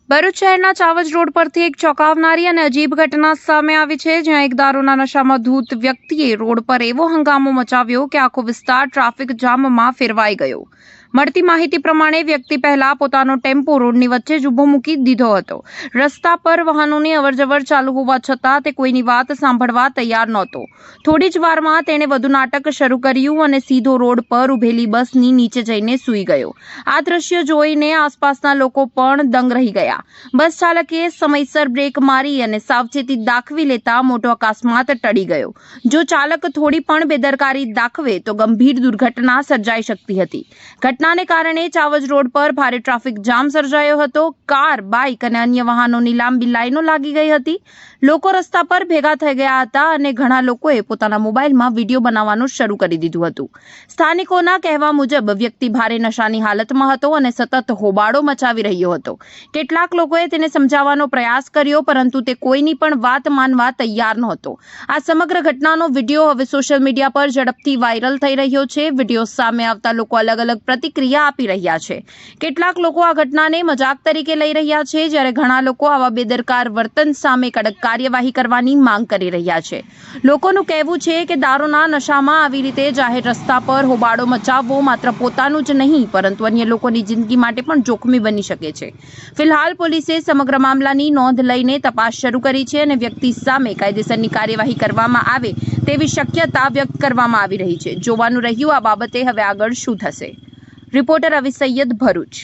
ભરૂચ શહેરના ચાવજ રોડ પરથી એક ચોંકાવનારી અને અજીબ ઘટના સામે આવી છે, જ્યાં એક દારૂના નશામાં ધૂત વ્યક્તિએ રોડ પર એવો હંગામો મચાવ્યો કે આખો વિસ્તાર ટ્રાફિક જામમાં ફેરવાઈ ગયો। મળતી માહિતી પ્રમાણે વ્યક્તિ પહેલા પોતાનો ટેમ્પો રોડની વચ્ચે જ ઊભો મૂકી દીધો હતો। રસ્તા પર વાહનોની અવરજવર ચાલુ હોવા છતાં તે કોઈની વાત સાંભળવા તૈયાર નહોતો। થોડી જ વારમાં તેણે વધુ નાટક શરૂ કર્યું અને સીધો રોડ પર ઊભેલી બસની નીચે જઈને સૂઈ ગયો। આ દ્રશ્ય જોઈને આસપાસના લોકો પણ દંગ રહી ગયા। બસ ચાલકે સમયસર બ્રેક મારી અને સાવચેતી દાખવી લેતા મોટો અકસ્માત ટળી ગયો। જો ચાલક થોડી પણ બેદરકારી દાખવે તો ગંભીર દુર્ઘટના સર્જાઈ શકતી હતી। ઘટનાને કારણે ચાવજ રોડ પર ભારે ટ્રાફિક જામ સર્જાયો હતો। કાર, બાઇક અને અન્ય વાહનોની લાંબી લાઈનો લાગી ગઈ હતી। લોકો રસ્તા પર ભેગા થઈ ગયા હતા અને ઘણા લોકોએ પોતાના મોબાઈલમાં વિડીયો બનાવવાનું શરૂ કરી દીધું હતું। સ્થાનિકોના કહેવા મુજબ વ્યક્તિ ભારે નશાની હાલતમાં હતો અને સતત હોબાળો મચાવી રહ્યો હતો। કેટલાક લોકોએ તેને સમજાવવાનો પ્રયાસ કર્યો, પરંતુ તે કોઈની પણ વાત માનવા તૈયાર નહોતો। આ સમગ્ર ઘટનાનો વિડીયો હવે સોશિયલ મીડિયા પર ઝડપથી વાયરલ થઈ રહ્યો છે। વિડીયો સામે આવતા લોકો અલગ અલગ પ્રતિક્રિયા આપી રહ્યા છે। કેટલાક લોકો આ ઘટનાને મજાક તરીકે લઈ રહ્યા છે, જ્યારે ઘણા લોકો આવા બેદરકાર વર્તન સામે કડક કાર્યવાહી કરવાની માંગ કરી રહ્યા છે। લોકોનું કહેવું છે કે દારૂના નશામાં આવી રીતે જાહેર રસ્તા પર હોબાળો મચાવવો માત્ર પોતાનું જ નહીં, પરંતુ અન્ય લોકોની જિંદગી માટે પણ જોખમી બની શકે છે। ફિલહાલ પોલીસે સમગ્ર મામલાની નોંધ લઈને તપાસ શરૂ કરી છે અને વ્યક્તિ સામે કાયદેસરની કાર્યવાહી કરવામાં આવે તેવી શક્યતા વ્યક્ત કરવામાં આવી રહી છે। જોવાનું રહ્યું આ બાબતે હવે આગળ શું થશે। રિપોર્ટર રવિ સૈયદ, ભરૂચ।